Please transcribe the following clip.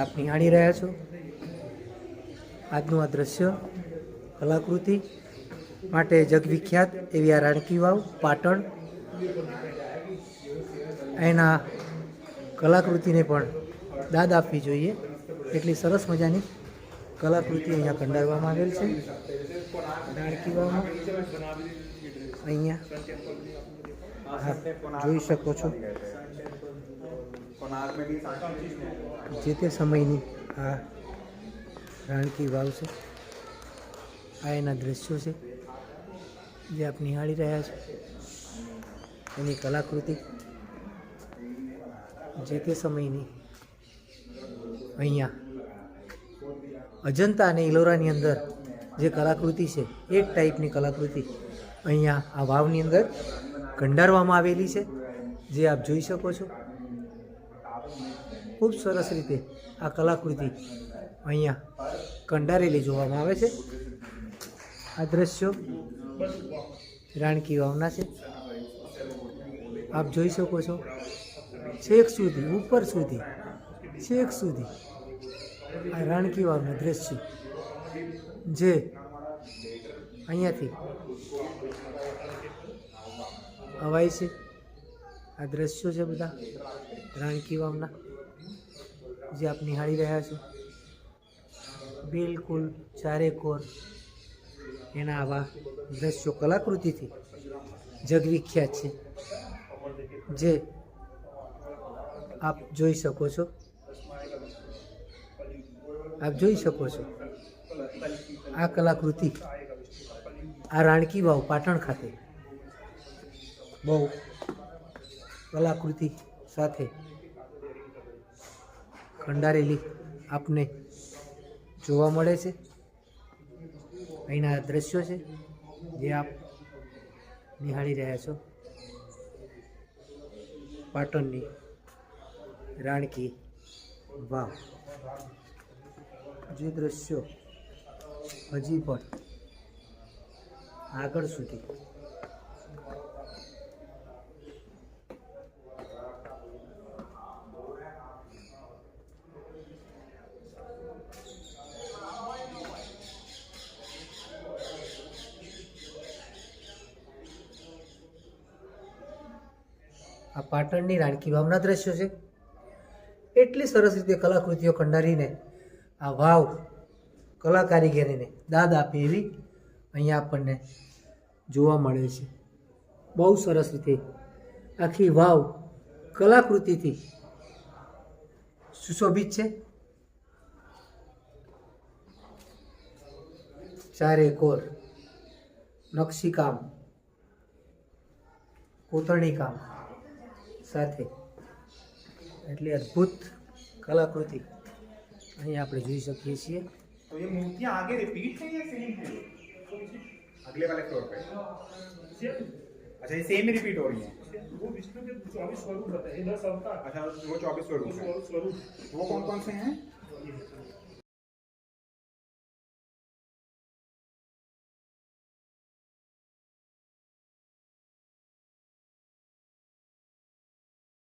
આપ નિહાળી રહ્યા છો આજનું આ દ્રશ્ય કલાકૃતિ માટે જગવિખ્યાત એવી આ રાણકી વાવ પાટણ. એના કલાકૃતિને પણ દાદ આપવી જોઈએ. એટલી સરસ મજાની કલાકૃતિ અહીંયા કંડારવામાં આવેલ છે રાણકી વાવમાં. અહીંયા જોઈ શકો છો જે તે સમયની આ રાણકી વાવ છે. આ એના દ્રશ્યો છે જે આપ નિહાળી રહ્યા છો. એની કલાકૃતિ જે તે સમયની અહીંયા અજંતા અને ઇલોરાની અંદર જે કલાકૃતિ છે એ જ ટાઈપની કલાકૃતિ અહીંયા આ વાવની અંદર કંડારવામાં આવેલી છે જે આપ જોઈ શકો છો. ખૂબ સરસ રીતે આ કલાકૃતિ અહીંયા કંડારેલી જોવામાં આવે છે. આ દ્રશ્યો રાણકી વાવના છે. આપ જોઈ શકો છો છેક સુધી ઉપર સુધી છેક સુધી આ રાણકી વાવનું દ્રશ્ય જે અહીંયાથી હવાય છે. આ દ્રશ્યો છે બધા રાણકી વાવના જે આપ નિહાળી રહ્યા છો. બિલકુલ ચારેકોર એના આવા દ્રશ્યો કલાકૃતિથી જગવિખ્યાત છે જે આપ જોઈ શકો છો. આપ જોઈ શકો છો આ કલાકૃતિ આ રાણકી વાવ પાટણ ખાતે બહુ કલાકૃતિ સાથે કંડારેલી આપને જોવા મળે છે. અહીંના દ્રશ્યો છે જે આપ નિહાળી રહ્યા છો. પાટણની રાણકી વાવ જે દ્રશ્યો હજી પણ આગળ સુધી આ પાટણની રાણકી વાવના દ્રશ્યો છે. એટલી સરસ રીતે કલાકૃતિઓ કંડારીને આ વાવ કલા કારીગરીને દાદ આપે એવી અહીંયા આપણને જોવા મળે છે. બહુ સરસ રીતે આખી વાવ કલાકૃતિથી સુશોભિત છે. ચારે કોર નકશીકામ કોતરણી કામ સાથે એટલી અદ્ભુત કલાકૃતિ અહીં આપણે જોઈ શકીએ છીએ. तो ये मूर्तियां आगे रिपीट है या सेम है अगले वाले फ्लोर पे? अच्छा ये सेम ही रिपीट हो रही है. वो विष्णु के 24 स्वरूप बताए 10 अवतार. अच्छा वो 24 स्वरूप है. स्वरूप वो कौन कौन से हैं?